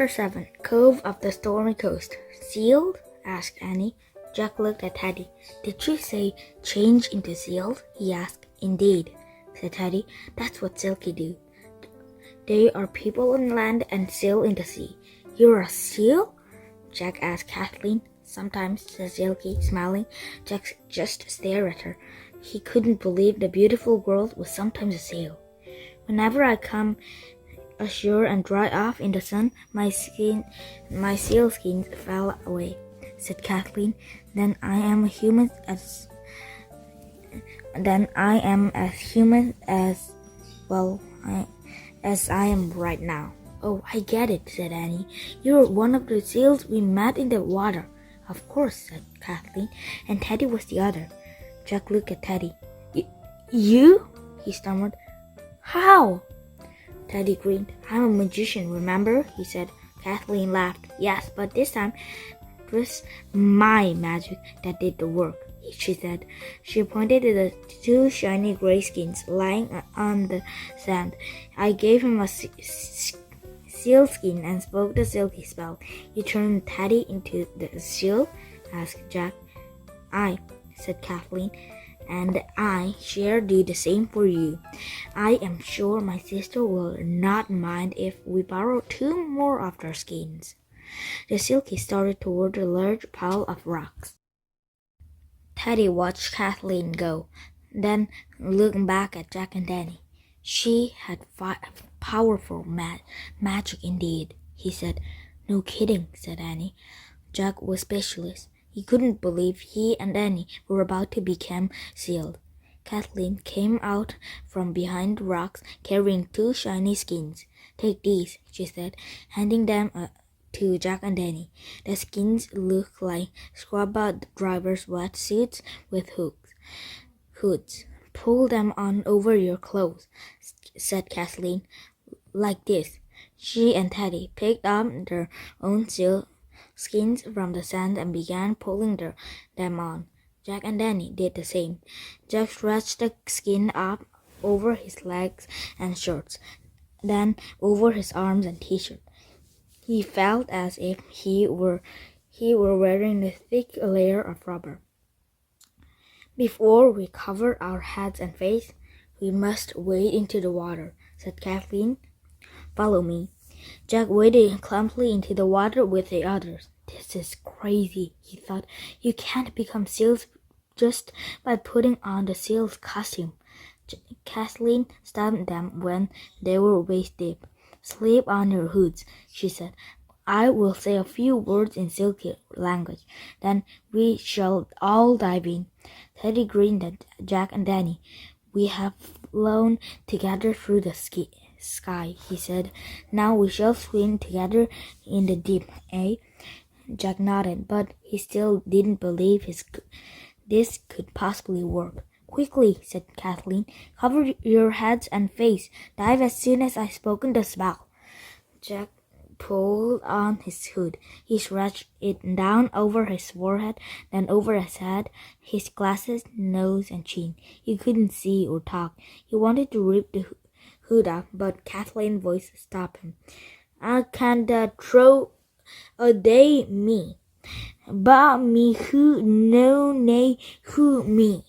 Chapter 7 Cove of the Stormy Coast. Sealed? Asked Annie. Jack looked at Teddy. Did you say change into sealed? He asked. Indeed, said Teddy. That's what Silky do. They are people on land and sail in the sea. You're a seal? Jack asked Kathleen. Sometimes, said Silky, smiling. Jack just stared at her. He couldn't believe the beautiful world was sometimes a sail. Whenever I come ashore and dry off in the sun, my seal skins fell away, said Kathleen. Then I am as human as I am right now. Oh, I get it, said Annie. You're one of the seals we met in the water. Of course, said Kathleen, and Teddy was the other. Jack looked at Teddy. You? He stammered. How? Teddy grinned. I'm a magician, remember? He said. Kathleen laughed. Yes, but this time it was my magic that did the work, she said. She pointed to the two shiny gray skins lying on the sand. I gave him a seal skin and spoke the silky spell. You turned Teddy into the seal? Asked Jack. I, said Kathleen, and I shall do the same for you. I am sure my sister will not mind if we borrow 2 more of their skins. The Silky started toward a large pile of rocks. Teddy watched Kathleen go, then looked back at Jack and Danny. She had powerful magic indeed, he said. No kidding, said Annie. Jack was speechless. He couldn't believe he and Annie were about to become sealed. Kathleen came out from behind the rocks carrying 2 shiny skins. Take these, she said, handing them to Jack and Danny. The skins look like scuba drivers' wetsuits with hoods. Pull them on over your clothes, said Kathleen. Like this. She and Teddy picked up their own seal skins from the sand and began pulling them on. Jack and Danny did the same. Jack stretched the skin up over his legs and shorts, then over his arms and t-shirt. He felt as if he were wearing a thick layer of rubber. Before we cover our heads and face, we must wade into the water, said Kathleen. Follow me. Jack waded clumsily into the water with the others. This is crazy, he thought. You can't become seals just by putting on the seal's costume. Kathleen stopped them when they were waist deep. Slip on your hoods, she said. I will say a few words in Silky language. Then we shall all dive in. Teddy grinned at Jack and Danny. We have flown together through the sky, he said. Now we shall swim together in the deep, eh? Jack nodded, but he still didn't believe this could possibly work. Quickly, said Kathleen. Cover your heads and face. Dive as soon as I've spoken the spell. Jack pulled on his hood. He stretched it down over his forehead, then over his head, his glasses, nose, and chin. He couldn't see or talk. He wanted to rip the hood up, but Kathleen's voice stopped him. I can't throw a day me. But me who no nay who me.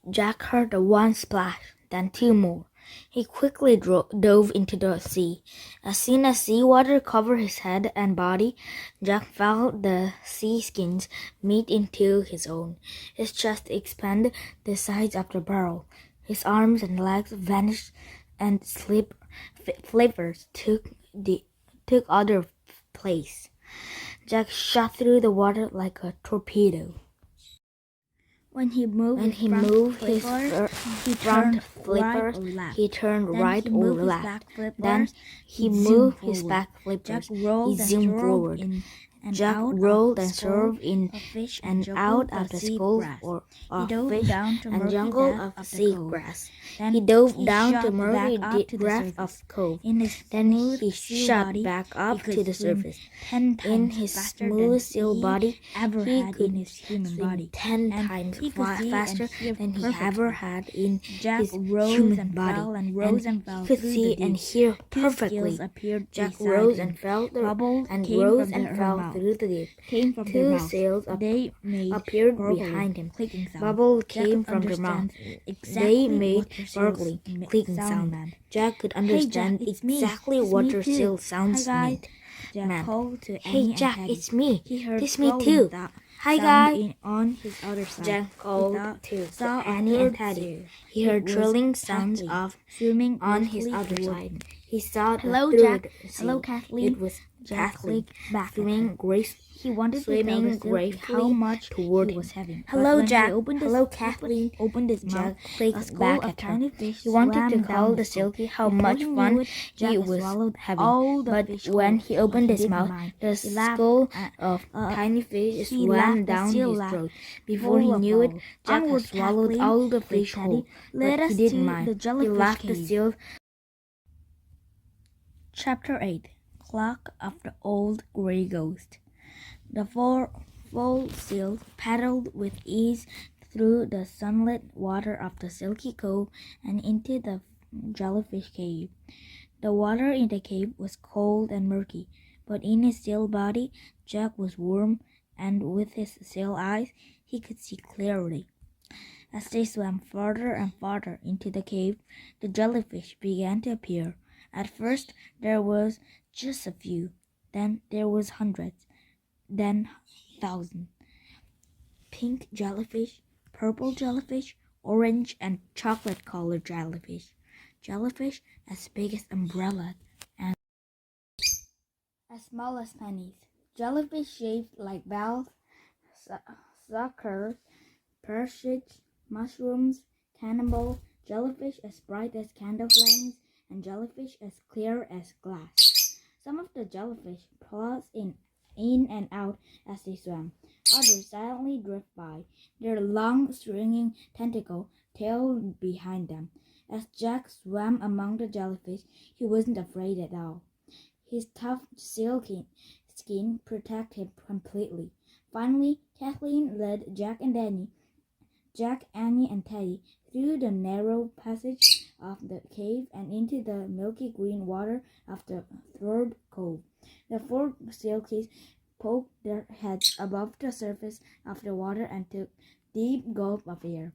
Jack heard 1 splash, then 2 more. He quickly dove into the sea. As soon as sea water covered his head and body, Jack felt the sea skins meet into his own. His chest expanded the size of the barrel. His arms and legs vanished, and flippers took other place. Jack shot through the water like a torpedo. When he moved his front flippers, he turned right or left. Then he moved his back flippers. He zoomed forward. and Jack out rolled of and the school swerved in of fish and juggled out the of the sea school grass. of He dove fish down to and murky jungle depth of of the sea cove. grass. Then He dove he down to shot murky back up to the breath of surface. cove. In his Then smooth he seal shot body, back he up could to the swim surface. 10 In times his faster smooth than seal he body, ever he had could in his human swim body, 10 and times he could see faster and hear than he perfectly. ever had in Jack his rose human and body. fell and And rose and he fell could through see the and deep. hear Two perfectly. scales appeared Jack beside rose him. and fell Bubbles and came rose from and her fell mouth. through the deep. Came from their Two mouths. sails They made appeared gurgling, behind him. clicking sound. Bubble Jack came could from their mouth. understand They exactly made what their sails gurgling, clicking sound. meant. Jack could Hey understand Jack, it's me. exactly It's what me their too. seal Hi sounds guys. meant. Jack called to Hey Annie Jack, and Teddy. it's me. He heard It's me flowing too. Hi sound guys. on his other side. Jack called to saw Annie and Teddy. He heard trilling sounds of swimming on his briskly other toward side. him. He saw Hello, the Jack. third Hello, seal. Kathleen. It was Jack Kathleen clicked back at swimming her. gracefully. He wanted to tell the Swimming silky gratefully how much toward he was him. having. Hello, But when Jack. He opened Hello, his, Kathleen. Opened his mouth. Jack A clicked school back of at her. tiny fish He wanted to swam call down the his throat. Silky how Before much he fun knew it, he Jack was swallowed having. all the But fish when whole, he opened and his didn't mouth, mind. the He laughed, skull of tiny fish he swam laughed, the down seal his laughed, throat. Before he full of knew it, bubbles. Jack had Onward, swallowed Kathleen, all the begged fish Teddy. whole. Let But us he didn't to mind. the He jellyfish laughed the cave. seal. Chapter 8 Clock of the Old Grey Ghost. The four full seals paddled with ease through the sunlit water of the silky cove and into the jellyfish cave. The water in the cave was cold and murky, but in his seal body Jack was warm, and with his seal eyes he could see clearly. As they swam farther and farther into the cave, the jellyfish began to appear. At first there was just a few, then there was hundreds, then thousands. Pink jellyfish, purple jellyfish, orange and chocolate-colored jellyfish. Jellyfish as big as umbrellas and as small as pennies. Jellyfish shaped like bells, suckers, partridge, mushrooms, cannonball, jellyfish as bright as candle flames, and jellyfish as clear as glass. Some of the jellyfish paused in and out as they swam. Others silently drift by, their long, stringing tentacle tail behind them. As Jack swam among the jellyfish, he wasn't afraid at all. His tough, silky skin protected him completely. Finally, Kathleen led Jack, Annie, and Teddy through the narrow passage of the cave and into the milky green water of the third cove. The four silkies poked their heads above the surface of the water and took deep gulps of air.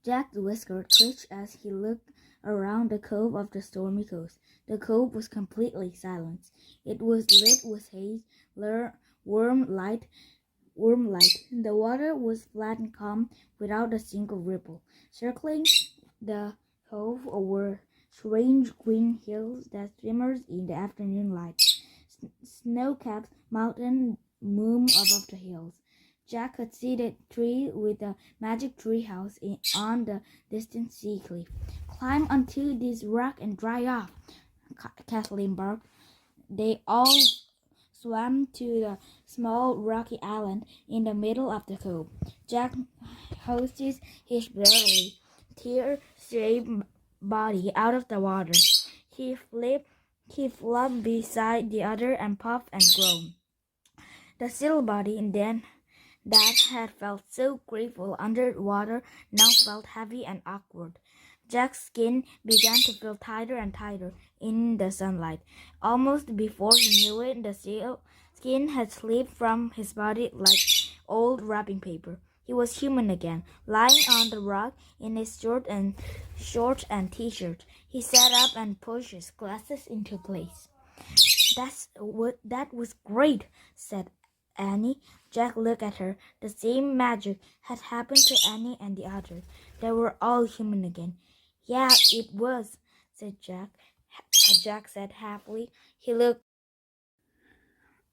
Jack's whiskers twitched as he looked around the cove of the stormy coast. The cove was completely silent. It was lit with haze, warm light. The water was flat and calm, without a single ripple. Circling the cove were strange green hills that shimmered in the afternoon light. Snow-capped mountains loomed above the hills. Jack could see the tree with the magic tree house on the distant sea cliff. Climb onto this rock and dry off, Kathleen barked. They all swam to the small rocky island in the middle of the cove. Jack hoisted his barely tear-stained body out of the water. He flopped beside the other and puffed and groaned. The still body then that had felt so grateful under water now felt heavy and awkward. Jack's skin began to feel tighter and tighter in the sunlight. Almost before he knew it, the skin had slipped from his body like old wrapping paper. He was human again, lying on the rock in his shorts and t-shirt. He sat up and pushed his glasses into place. That was great, said Annie. Jack looked at her. The same magic had happened to Annie and the others. They were all human again. Yeah, it was, said Jack. Jack said happily. He looked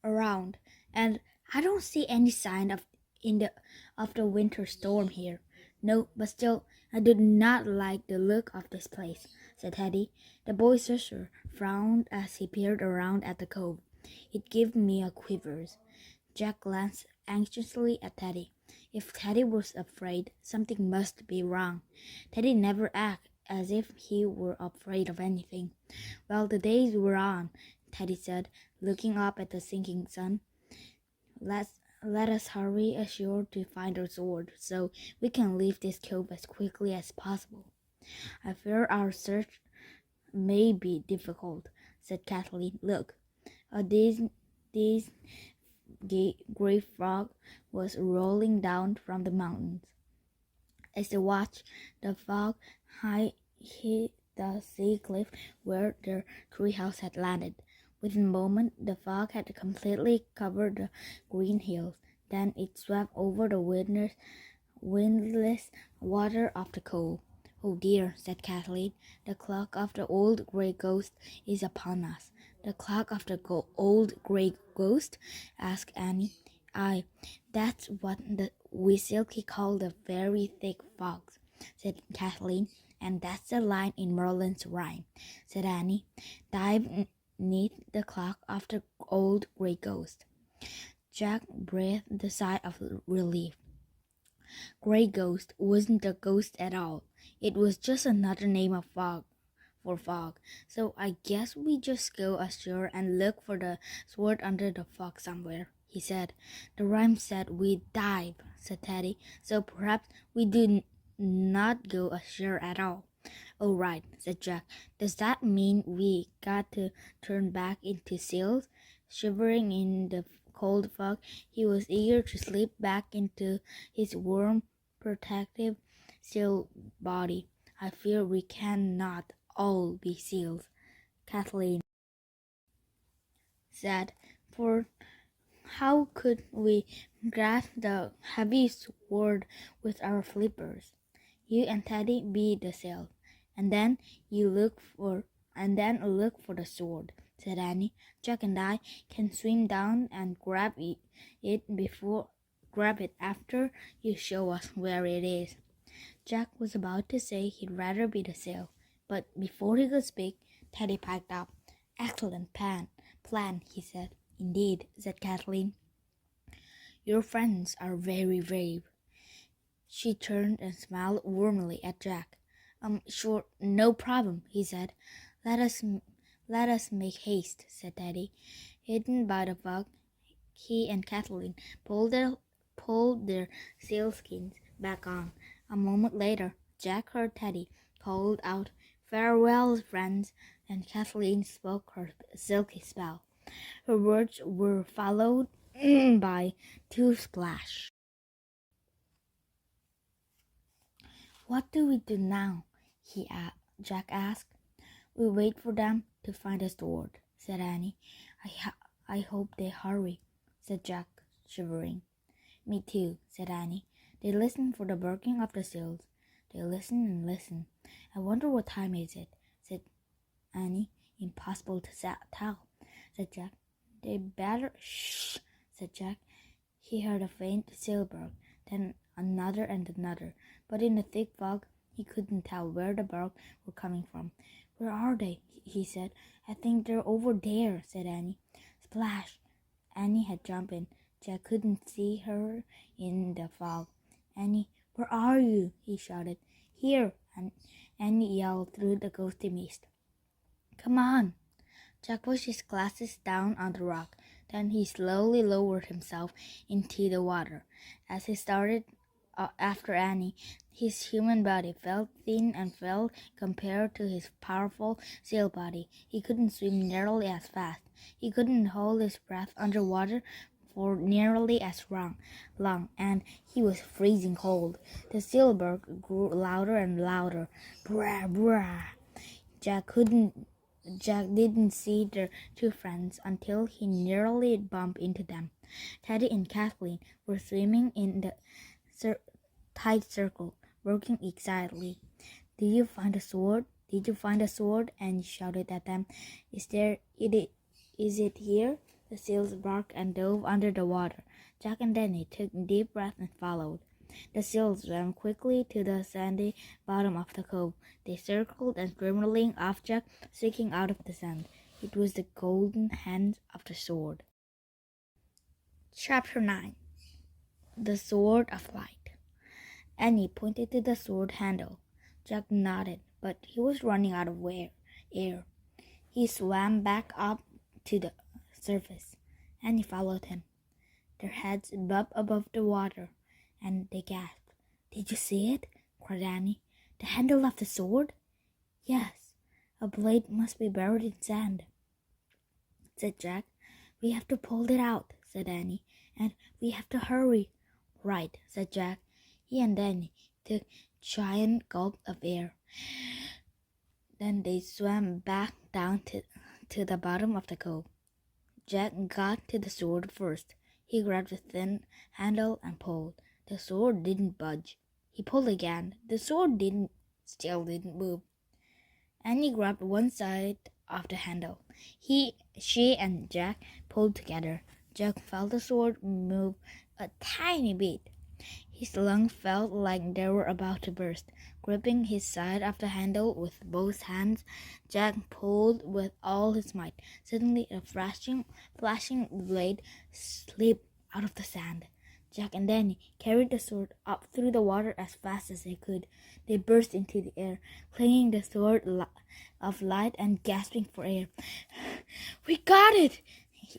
around, and I don't see any sign of the winter storm here. No, but still, I do not like the look of this place, said Teddy. The boy's sister frowned as he peered around at the cove. It gave me a quivers. Jack glanced anxiously at Teddy. If Teddy was afraid, something must be wrong. Teddy never acted as if he were afraid of anything. Well, the days were on, Teddy said, looking up at the sinking sun. Let us hurry ashore to find our sword, so we can leave this cove as quickly as possible. I fear our search may be difficult, said Kathleen. Look, this gray frog was rolling down from the mountains. As they watched, the fog hid the sea cliff where their treehouse had landed. Within a moment, the fog had completely covered the green hills. Then it swept over the windless water of the cove. Oh dear, said Kathleen, the clock of the old grey ghost is upon us. The clock of the old grey ghost? Asked Annie. Aye, that's what we silky call the very thick fogs, said Kathleen, and that's the line in Merlin's rhyme, said Annie. Dive neath the clock of the old grey ghost. Jack breathed a sigh of relief. Grey ghost wasn't a ghost at all. It was just another name of fog. For fog. So I guess we just go ashore and look for the sword under the fog somewhere, he said. The rhyme said we dive, said Teddy, so perhaps we do not go ashore at all. Oh, right, said Jack. Does that mean we got to turn back into seals? Shivering in the cold fog, he was eager to slip back into his warm, protective seal body. I fear we cannot all be seals, Kathleen said, for how could we grasp the heavy sword with our flippers? You and Teddy be the sail, and then look for the sword, said Annie. Jack and I can swim down and grab it after you show us where it is. Jack was about to say he'd rather be the sail, but before he could speak, Teddy piped up. Excellent plan, he said. Indeed, said Kathleen. Your friends are very brave. She turned and smiled warmly at Jack. Sure, no problem, he said. Let us make haste, said Teddy. Hidden by the fog, he and Kathleen pulled their sealskins back on. A moment later, Jack heard Teddy called out, Farewell, friends, and Kathleen spoke her silky spell. Her words were followed by two splash. What do we do now? Jack asked. We wait for them to find the sword, said Annie. I hope they hurry, said Jack, shivering. Me too, said Annie. They listened for the barking of the seals. They listened and listened. I wonder what time is it, said Annie. Impossible to tell, said Jack. They better shh, said Jack. He heard a faint seal bark, then another and another, but in the thick fog he couldn't tell where the bark were coming from. Where are they? He said. I think they're over there, said Annie. Splash! Annie had jumped in. Jack couldn't see her in the fog. Annie, where are you? He shouted. Here! And Annie yelled through the ghostly mist. Come on! Jack pushed his glasses down on the rock. Then he slowly lowered himself into the water. As he started after Annie, his human body felt thin and frail compared to his powerful seal body. He couldn't swim nearly as fast. He couldn't hold his breath underwater for nearly as long, and he was freezing cold. The seal bark grew louder and louder. Brah, brah. Jack didn't see their two friends until he nearly bumped into them. Teddy and Kathleen were swimming in the tight circle, working excitedly. Did you find the sword? Did you find the sword? And shouted at them. Is it here? The seals barked and dove under the water. Jack and Danny took a deep breath and followed. The seals swam quickly to the sandy bottom of the cove. They circled and grimly off Jack, sticking out of the sand. It was the golden hand of the sword. Chapter 9. The Sword of Light. Annie pointed to the sword handle. Jack nodded, but he was running out of air. He swam back up to the surface. Annie followed him. Their heads bobbed above the water, and they gasped. "Did you see it?" cried Annie. "The handle of the sword?" "Yes, a blade must be buried in sand," said Jack. "We have to pull it out," said Annie, "and we have to hurry." "Right," said Jack. He and Annie took giant gulps of air. Then they swam back down to the bottom of the cove. Jack got to the sword first. He grabbed the thin handle and pulled. The sword didn't budge. He pulled again. The sword still didn't move. Annie grabbed one side of the handle. She and Jack pulled together. Jack felt the sword move a tiny bit. His lungs felt like they were about to burst. Gripping his side of the handle with both hands, Jack pulled with all his might. Suddenly, a flashing blade slipped out of the sand. Jack and Danny carried the sword up through the water as fast as they could. They burst into the air, clinging the sword of light and gasping for air. "We got it!"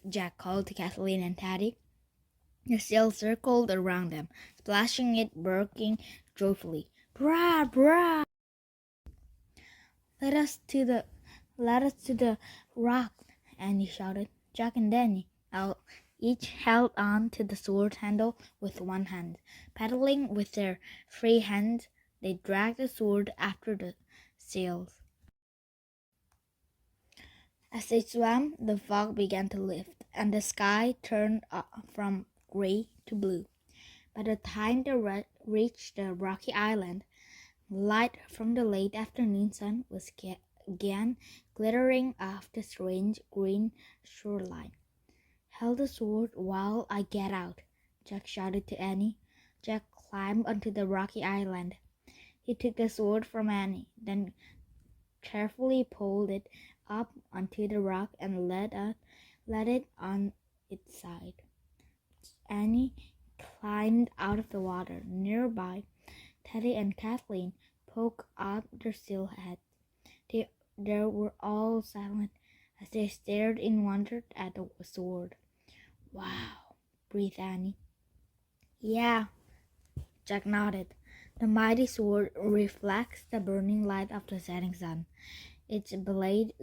Jack called to Kathleen and Teddy. The sail circled around them, splashing it, barking joyfully. "Brah, brah! Let us to the rock!" Annie shouted. Jack and Danny each held on to the sword handle with one hand. Paddling with their free hands, they dragged the sword after the sails. As they swam, the fog began to lift, and the sky turned from gray to blue. By the time they reached the rocky island, light from the late afternoon sun was again glittering off the strange green shoreline. "Hold the sword while I get out," Jack shouted to Annie. Jack climbed onto the rocky island. He took the sword from Annie, then carefully pulled it up onto the rock and let it on its side. Annie climbed out of the water. Nearby, Teddy and Kathleen poked out their still heads. They were all silent as they stared in wonder at the sword. "Wow," breathed Annie. "Yeah," Jack nodded. "The mighty sword reflects the burning light of the setting sun. Its blade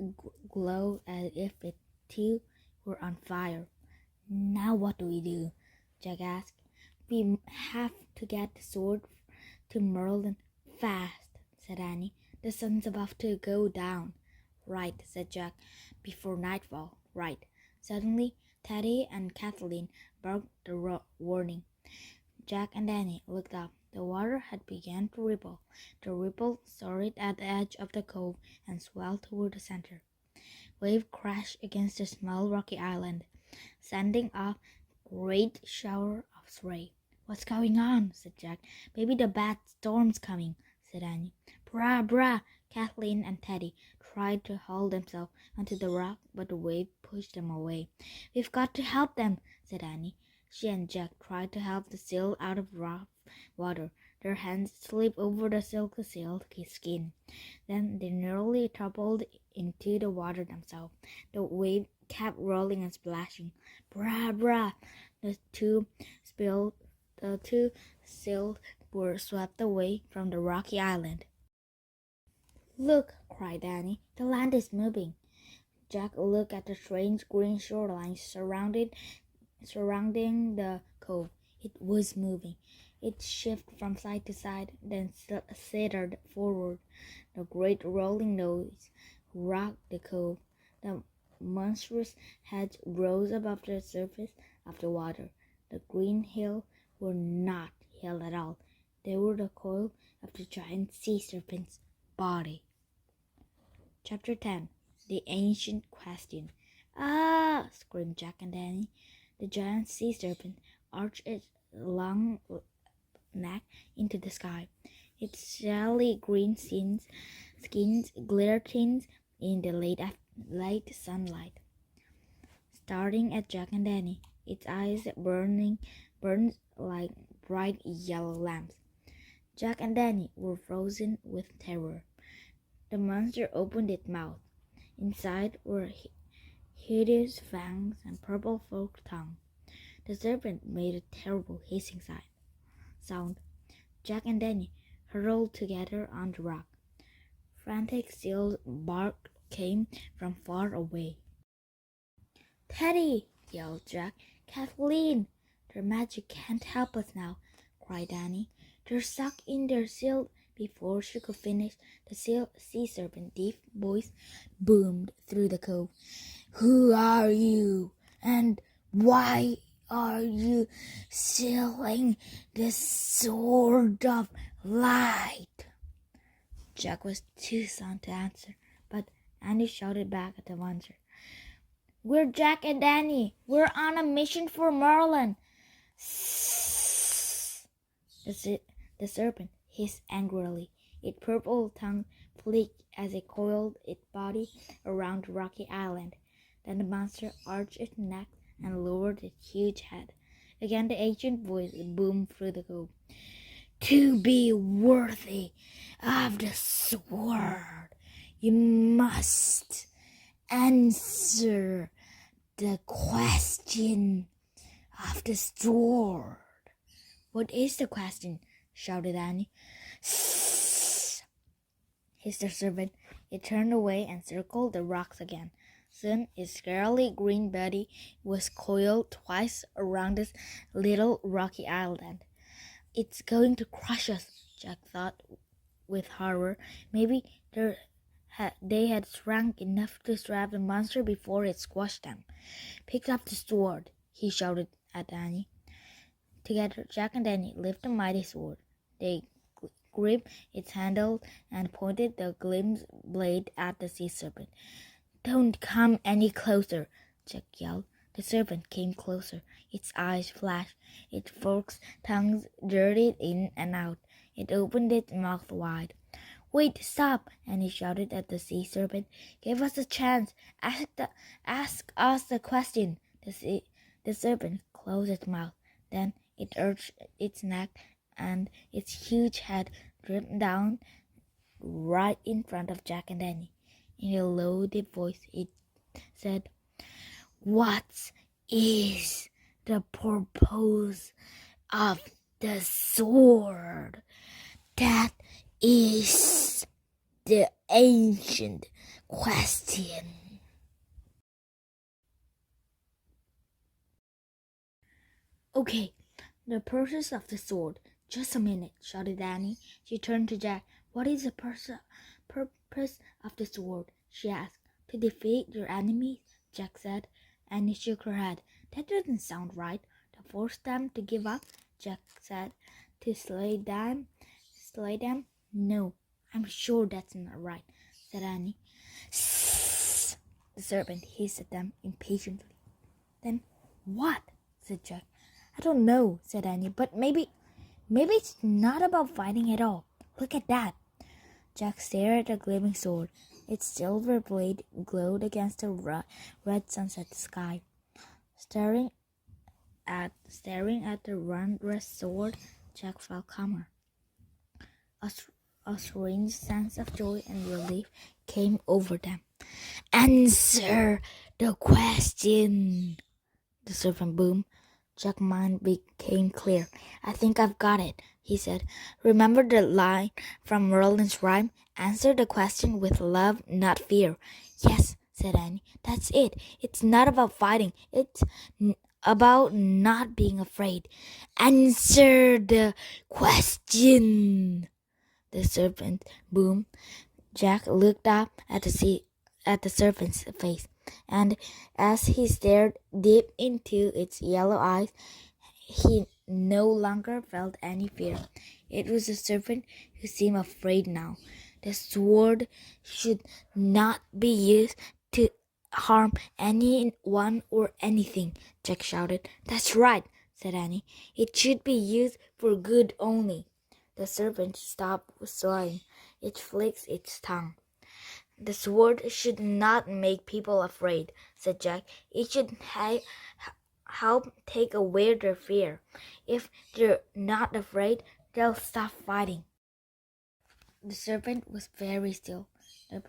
glowed as if it too were on fire." "Now what do we do?" Jack asked. "We have to get the sword to Merlin fast," said Annie. "The sun's about to go down." "Right," said Jack. "Before nightfall." "Right." Suddenly, Teddy and Kathleen barked the warning. Jack and Annie looked up. The water had begun to ripple. The ripple started at the edge of the cove and swelled toward the center. Waves crashed against the small rocky island, sending off a great shower of spray. "What's going on?" said Jack. "Maybe the bad storm's coming," said Annie. "Brah, brah!" Kathleen and Teddy tried to haul themselves onto the rock, but the wave pushed them away. "We've got to help them," said Annie. She and Jack tried to help the seal out of rough water. Their hands slipped over the silky skin. Then they nearly toppled into the water themselves. The wave kept rolling and splashing. "Brah, brah!" The two sails were swept away from the rocky island. "Look!" cried Annie. "The land is moving." Jack looked at the strange green shoreline surrounding the cove. It was moving. It shifted from side to side, then slithered forward. The great rolling noise rocked the cove. The monstrous heads rose above the surface of the water. The green hills were not hills at all. They were the coil of the giant sea serpent's body. Chapter 10. The Ancient Question. "Ah!" screamed Jack and Danny. The giant sea serpent arched its long neck into the sky. Its scaly green skins glittered in the late late sunlight. Staring at Jack and Danny, its eyes burned like bright yellow lamps. Jack and Danny were frozen with terror. The monster opened its mouth. Inside were hideous fangs and purple forked tongue. The serpent made a terrible hissing sound. Jack and Danny hurled together on the rock. Frantic still bark came from far away. "Teddy!" yelled Jack. "Kathleen! Their magic can't help us now," cried Danny. "They're stuck in their seal." Before she could finish, the sea serpent deep voice boomed through the cove. "Who are you? And why are you stealing the sword of light?" Jack was too stunned to answer, but Andy shouted back at the monster. "We're Jack and Danny. We're on a mission for Merlin." The serpent hissed angrily. Its purple tongue flicked as it coiled its body around the rocky island. Then the monster arched its neck and lowered its huge head. Again the ancient voice boomed through the cove. "To be worthy of the sword, you must answer the question of the sword." "What is the question?" shouted Annie. "Sssss," hissed the serpent. It turned away and circled the rocks again. Soon its scaly green body was coiled twice around this little rocky island. "It's going to crush us," Jack thought with horror. Maybe they had shrunk enough to trap the monster before it squashed them. "Pick up the sword," he shouted at Annie. Together, Jack and Danny lifted the mighty sword. They gripped its handle and pointed the glimpsed blade at the sea serpent. "Don't come any closer," Jack yelled. The serpent came closer. Its eyes flashed. Its forked tongues darted in and out. It opened its mouth wide. "Wait, stop!" and he shouted at the sea serpent. "Give us a chance. Ask us the question." The serpent closed its mouth. Then it arched its neck, and its huge head dripped down right in front of Jack and Danny. In a low, deep voice, it said, "What is the purpose of the sword? That is the ancient question." "Okay, the purpose of the sword. Just a minute," shouted Danny. She turned to Jack. "What is the purpose of the sword?" she asked. "To defeat your enemies," Jack said. Annie shook her head. "That doesn't sound right." "To force them to give up," Jack said. "To slay them? No, I'm sure that's not right," said Annie. "Sssss," the serpent hissed at them impatiently. "Then what?" said Jack. "I don't know," said Annie, "but maybe it's not about fighting at all. Look at that." Jack stared at the gleaming sword. Its silver blade glowed against the red sunset sky. Staring at the wondrous sword, Jack felt calmer. A strange sense of joy and relief came over them. "Answer the question," the serpent boomed. Jack's mind became clear. "I think I've got it," he said. "Remember the line from Merlin's rhyme? Answer the question with love, not fear." "Yes," said Annie. "That's it. It's not about fighting. It's about not being afraid." "Answer the question," the serpent boomed. Jack looked up at the serpent's face, and as he stared deep into its yellow eyes, he no longer felt any fear. It was the serpent who seemed afraid now. "The sword should not be used to harm anyone or anything," Jack shouted. "That's right," said Annie. "It should be used for good only." The serpent stopped swaying. It flicked its tongue. The sword should not make people afraid, said Jack. It should help take away their fear. If they're not afraid, they'll stop fighting. The serpent was very still. The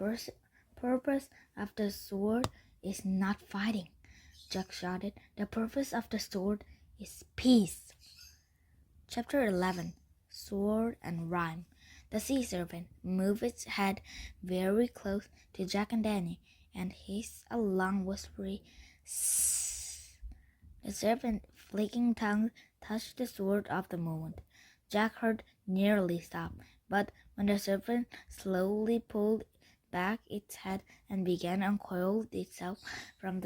purpose of the sword is not fighting, Jack shouted. The purpose of the sword is peace. Chapter 11. Sword and Rhyme. The sea serpent moved its head very close to Jack and Danny, and hissed a long whispery "Sssss." The serpent's flicking tongue touched the sword of the moment. Jack heard nearly stop, but when the serpent slowly pulled back its head and began uncoiling itself from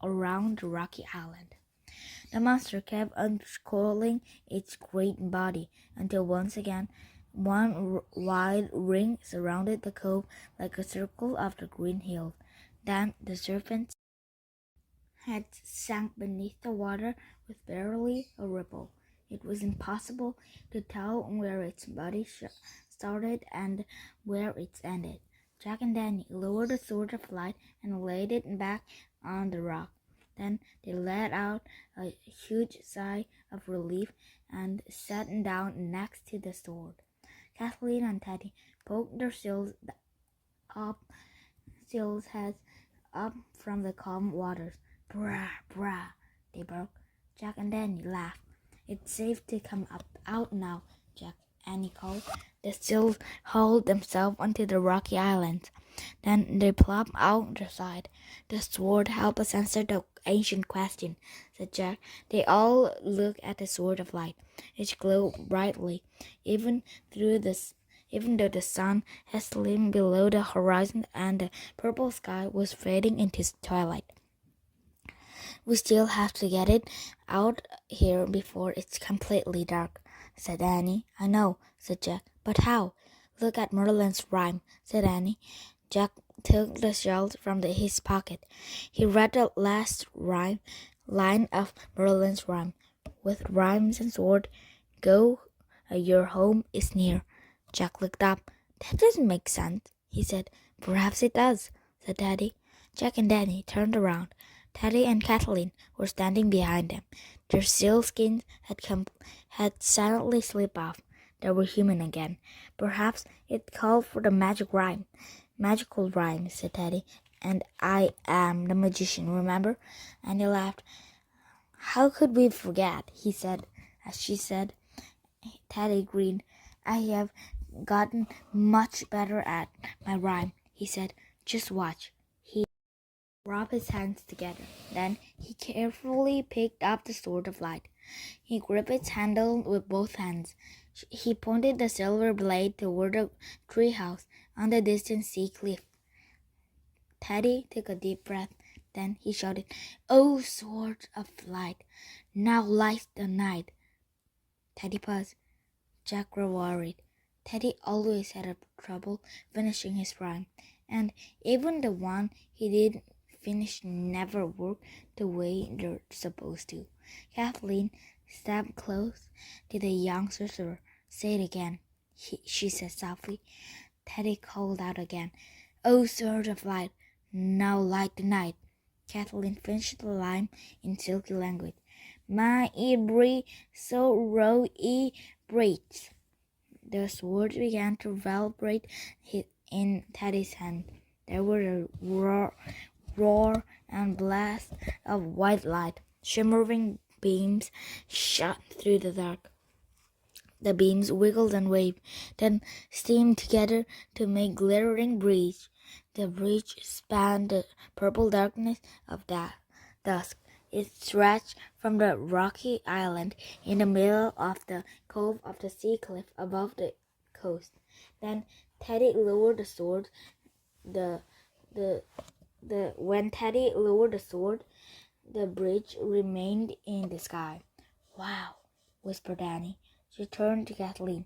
around the rocky island. The monster kept uncoiling its great body until once again one wide ring surrounded the cove like a circle of the green hills. Then the serpent's head sank beneath the water with barely a ripple. It was impossible to tell where its body started and where it ended. Jack and Danny lowered the sword of light and laid it back on the rock. Then they let out a huge sigh of relief and sat down next to the sword. Kathleen and Teddy poked their heads up from the calm waters. Brah, brah, they barked. Jack and Danny laughed. It's safe to come out now, Jack, Annie called. The seals hauled themselves onto the rocky island. Then they plopped out the side. The sword helped us answer the ancient question, said Jack. They all looked at the sword of light. It glowed brightly, even though the sun had slipped below the horizon and the purple sky was fading into twilight. We still have to get it out here before it's completely dark, said Annie. I know, said Jack. But how? Look at Merlin's rhyme, said Annie. Jack took the shell from his pocket. He read the last line of Merlin's rhyme. With rhymes and sword, go, your home is near. Jack looked up. That doesn't make sense, he said. Perhaps it does, said Teddy. Jack and Danny turned around. Teddy and Kathleen were standing behind them. Their sealskins had silently slipped off. They were human again. Perhaps it called for the magical rhyme, said Teddy. And I am the magician, remember? And he laughed. How could we forget? He said. As she said, Teddy grinned. I have gotten much better at my rhyme, he said. Just watch. He rubbed his hands together. Then he carefully picked up the sword of light. He gripped its handle with both hands. He pointed the silver blade toward the treehouse on the distant sea cliff. Teddy took a deep breath. Then he shouted, "Oh, sword of light, now light the night." Teddy paused. Jack grew worried. Teddy always had trouble finishing his rhyme, and even the one he did finish never worked the way they're supposed to. Kathleen stepped close to the young sorcerer. Say it again, she said softly. Teddy called out again, "Oh, sword of light, now light the night." Kathleen finished the line in silky language. Ma e bree so ro e breach. The sword began to vibrate in Teddy's hand. There were a roar and blast of white light. Shimmering beams shot through the dark. The beams wiggled and waved, then steamed together to make glittering bridge. The bridge spanned the purple darkness of dusk. It stretched from the rocky island in the middle of the cove of the sea cliff above the coast. Then Teddy lowered the sword. When Teddy lowered the sword, the bridge remained in the sky. Wow, whispered Annie. She turned to Kathleen.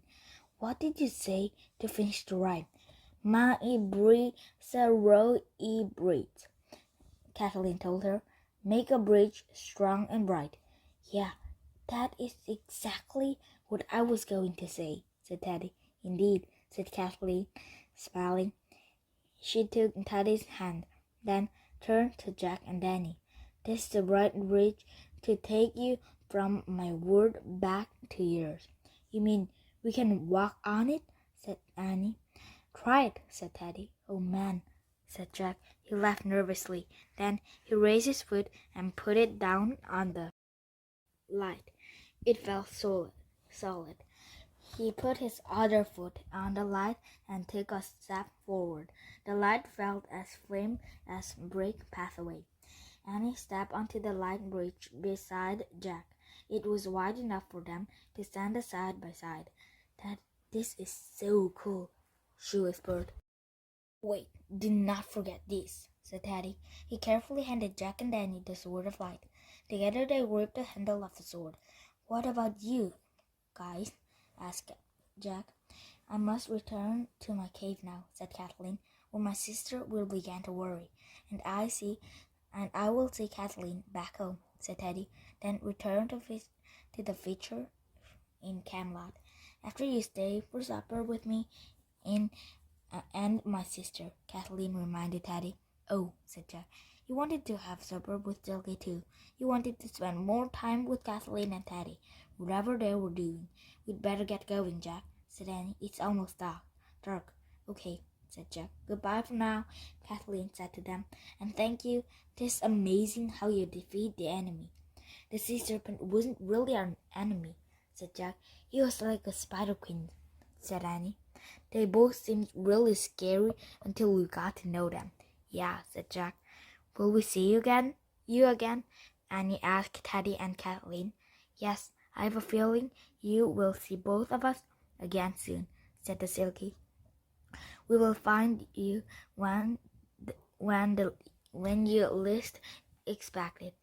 What did you say to finish the rhyme? Ma e bree sa ro e breed. Kathleen told her. Make a bridge strong and bright. Yeah, that is exactly what I was going to say, said Teddy. Indeed, said Kathleen, smiling. She took Teddy's hand, then turned to Jack and Danny. "This is the right bridge to take you from my world back to yours." "You mean we can walk on it?" said Annie. "Try it," said Teddy. "Oh, man," said Jack. He laughed nervously. Then he raised his foot and put it down on the light. It felt solid. He put his other foot on the light and took a step forward. The light felt as firm as brick pathway. Annie stepped onto the light bridge beside Jack. It was wide enough for them to stand side by side. "This is so cool," she whispered. "Wait, do not forget this," said Teddy. He carefully handed Jack and Danny the sword of light. Together they gripped the handle of the sword. "What about you guys?" asked Jack. "I must return to my cave now," said Kathleen, "or my sister will begin to worry. And I will see Kathleen back home," said Teddy. "Then return to the feature in Camelot. After you stay for supper with me and my sister," Kathleen reminded Teddy. "Oh," said Jack, "you wanted to have supper with Silky too. You wanted to spend more time with Kathleen and Teddy, whatever they were doing." "We'd better get going, Jack," said Annie. "It's almost dark." "Okay," said Jack. "Goodbye for now," Kathleen said to them. "And thank you. It's amazing how you defeat the enemy." "The Sea Serpent wasn't really an enemy," said Jack. "He was like a spider queen," said Annie. "They both seemed really scary until we got to know them." "Yeah," said Jack. "Will we see you again?" Annie asked Teddy and Kathleen. "Yes, I have a feeling you will see both of us again soon," said the Silky. "We will find you when you least expect it,"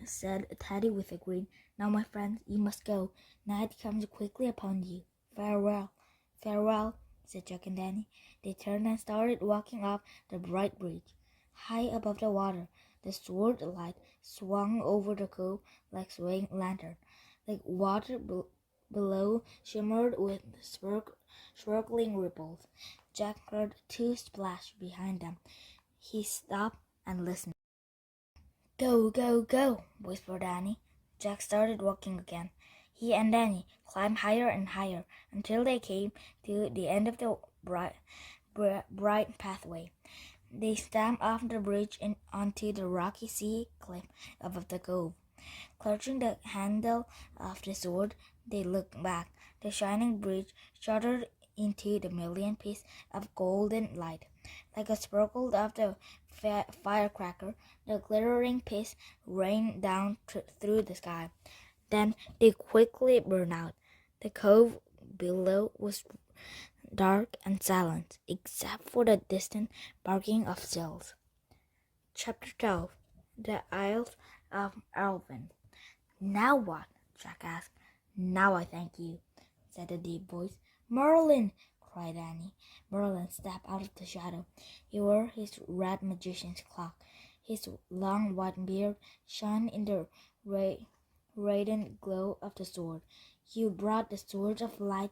said Teddy with a grin. "Now, my friends, you must go. Night comes quickly upon you. Farewell." "Farewell," said Jack and Danny. They turned and started walking up the bright bridge. High above the water, the sword light swung over the cove like swaying lantern. The water below shimmered with sparkling ripples. Jack heard two splash behind them. He stopped and listened. "Go, go, go," whispered Annie. Jack started walking again. He and Danny climbed higher and higher until they came to the end of the bright pathway. They stamped off the bridge and onto the rocky sea cliff above the cove. Clutching the handle of the sword, they looked back. The shining bridge shuddered into the million pieces of golden light. Like a sparkle of the firecracker, the glittering piece rained down through the sky. Then they quickly burned out. The cove below was dark and silent, except for the distant barking of seals. Chapter 12. The Isles of Elven. "Now what?" Jack asked. "Now I thank you," said a deep voice. "Merlin!" cried Annie. Merlin stepped out of the shadow. He wore his red magician's cloak. His long white beard shone in the radiant glow of the sword. "You brought the sword of light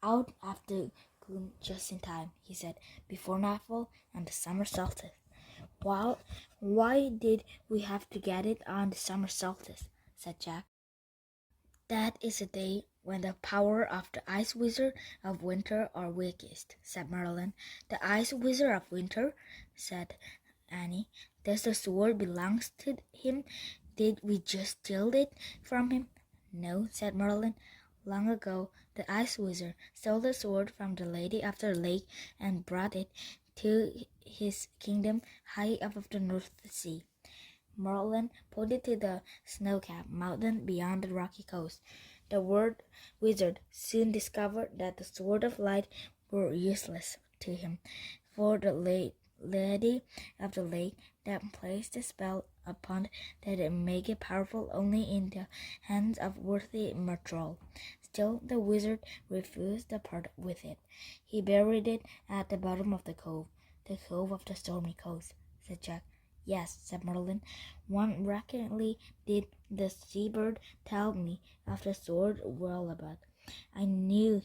out of the gloom just in time," he said, "before nightfall and the summer solstice." Why did we have to get it on the summer solstice?" said Jack. "That is the day when the power of the Ice Wizard of Winter are weakest," said Merlin. "The Ice Wizard of Winter?" said Annie. "Does the sword belong to him? Did we just steal it from him?" "No," said Merlin. "Long ago, the Ice Wizard stole the sword from the Lady of the Lake and brought it to his kingdom high above the North Sea." Merlin pointed to the snow-capped mountain beyond the rocky coast. The wizard soon discovered that the Sword of Light were useless to him, for the Lady of the Lake that placed a spell upon it that make it powerful only in the hands of worthy mortal. Still, the wizard refused to part with it. He buried it at the bottom of the cove of the stormy coast," said Jack. "Yes," said Merlin. "One recently did the seabird tell me of the sword Whirlabut. I knew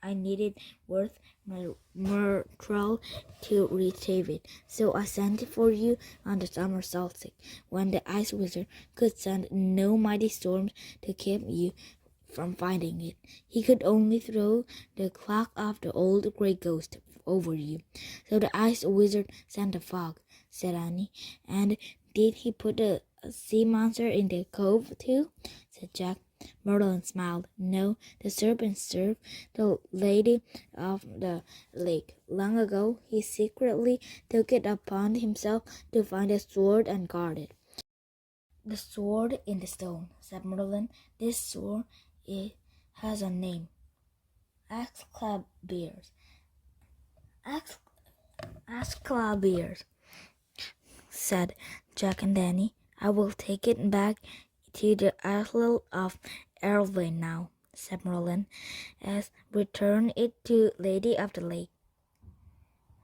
I needed worth my myrtle to retrieve it, so I sent it for you on the summer solstice, when the ice wizard could send no mighty storms to keep you from finding it. He could only throw the cloak of the old grey ghost over you. So the ice wizard sent a fog, said Annie. And did he put a sea monster in the cove too? Said Jack. Merlin smiled. No, the serpent served the lady of the lake. Long ago, he secretly took it upon himself to find a sword and guard it. The sword in the stone, said Merlin. This sword has a name. Asclepius. Asclepius, said Jack and Danny. I will take it back to the Isle of Erlin now, said Merlin, as return it to Lady of the Lake.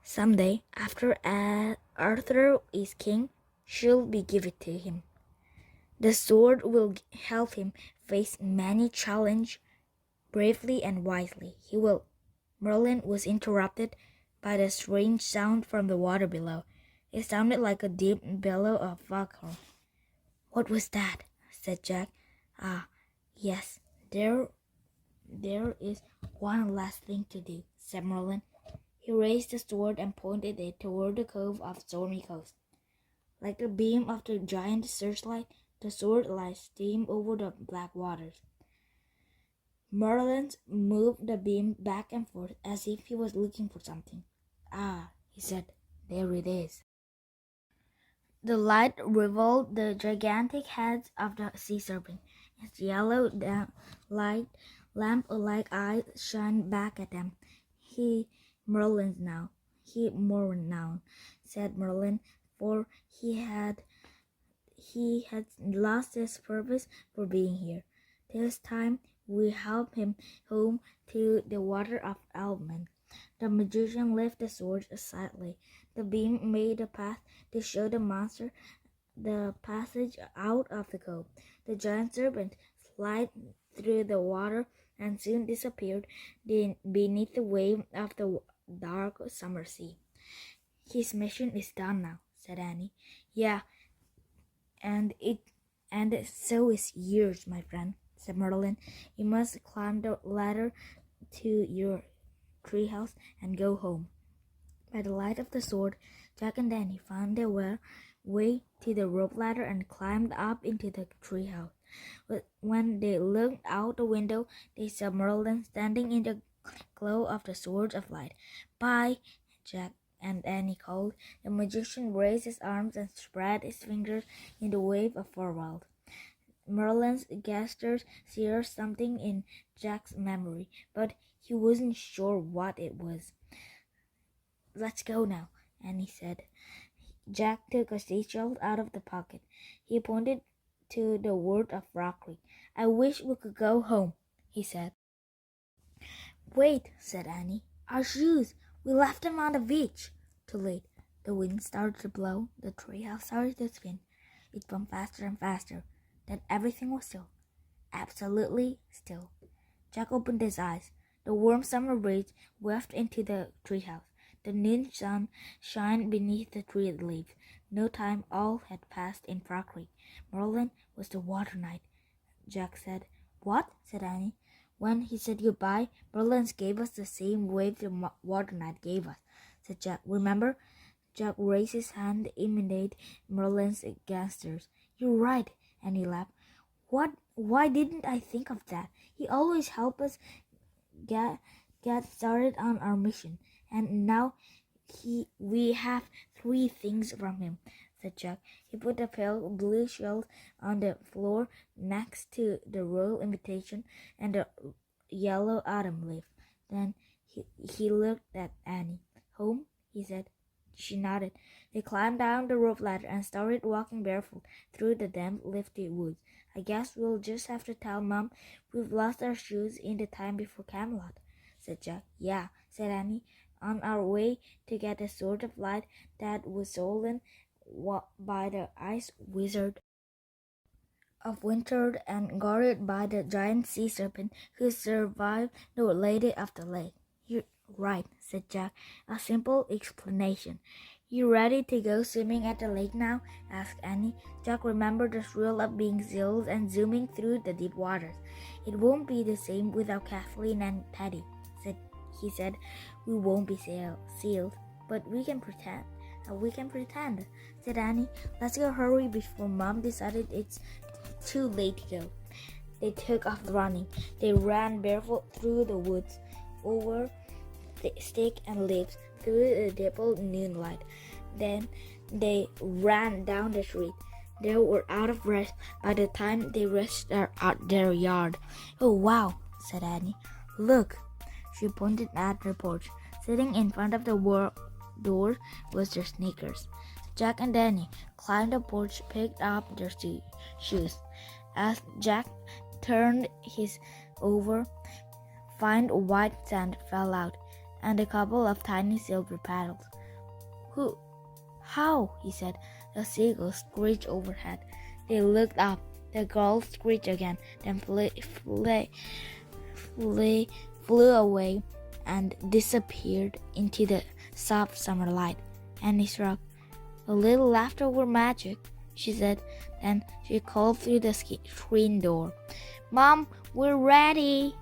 Some day, after Arthur is king, she'll be given to him. The sword will help him face many challenges bravely and wisely. He will. Merlin was interrupted by the strange sound from the water below. It sounded like a deep bellow of foghorn. What was that? Said Jack. Ah, yes, there is one last thing to do, said Merlin. He raised the sword and pointed it toward the cove of Stormy Coast. Like the beam of the giant searchlight, the sword lies steam over the black waters. Merlin moved the beam back and forth as if he was looking for something. Ah, he said, there it is. The light revealed the gigantic heads of the sea serpent. Its yellow lamp-like eyes shone back at them. More now, said Merlin, for he had lost his purpose for being here. This time we help him home to the water of Almond. The magician lifted the sword slightly. The beam made a path to show the monster the passage out of the cove. The giant serpent slid through the water and soon disappeared beneath the wave of the dark summer sea. His mission is done now, said Annie. Yeah, and so is yours, my friend, said Merlin. You must climb the ladder to your treehouse and go home. By the light of the sword, Jack and Danny found their way to the rope ladder and climbed up into the treehouse. But when they looked out the window, they saw Merlin standing in the glow of the swords of light. Bye, Jack and Annie called. The magician raised his arms and spread his fingers in the wave of farewell. Merlin's gestures seared something in Jack's memory, but he wasn't sure what it was. Let's go now, Annie said. Jack took a seashell out of the pocket. He pointed to the word of Rock Creek. I wish we could go home, he said. Wait, said Annie. Our shoes. We left them on the beach. Too late. The wind started to blow. The treehouse started to spin. It spun faster and faster. Then everything was still. Absolutely still. Jack opened his eyes. The warm summer breeze wafted into the treehouse. The noon sun shined beneath the tree leaves. No time all had passed in Frog Creek. Merlin was the water knight, Jack said. What? Said Annie. When he said goodbye, Merlin gave us the same wave the water knight gave us, said Jack. Remember? Jack raised his hand to imitate Merlin's gestures. You're right, Annie laughed. Why didn't I think of that? He always helped us get started on our mission, and now we have 3 things from him, said Jack. He put the pale blue shell on the floor next to the royal invitation and the yellow autumn leaf. Then he looked at Annie. Home? He said. She nodded. They climbed down the rope ladder and started walking barefoot through the damp, leafy woods. I guess we'll just have to tell Mom we've lost our shoes in the time before Camelot, said Jack. Yeah, said Annie, on our way to get the sword of light that was stolen by the ice wizard. of winter and guarded by the giant sea serpent who survived the lady of the lake. You're right, said Jack. A simple explanation. You ready to go swimming at the lake now? Asked Annie. Jack remembered the thrill of being seals and zooming through the deep waters. It won't be the same without Kathleen and Teddy, he said. We won't be sealed, but we can pretend. We can pretend, said Annie. Let's go hurry before Mom decided it's too late to go. They took off running. They ran barefoot through the woods, over sticks and leaves, through the dappled moonlight. Then they ran down the street. They were out of breath by the time they reached their yard. Oh, wow, said Annie. Look. She pointed at the porch. Sitting in front of the door was their sneakers. Jack and Danny climbed the porch, picked up their shoes. As Jack turned his over, fine white sand fell out, and a couple of tiny silver paddles. How? He said. The seagulls screeched overhead. They looked up. The girl screeched again, then flew away and disappeared into the soft summer light. Annie shrugged. A little leftover magic, she said. Then she called through the screen door. Mom, we're ready.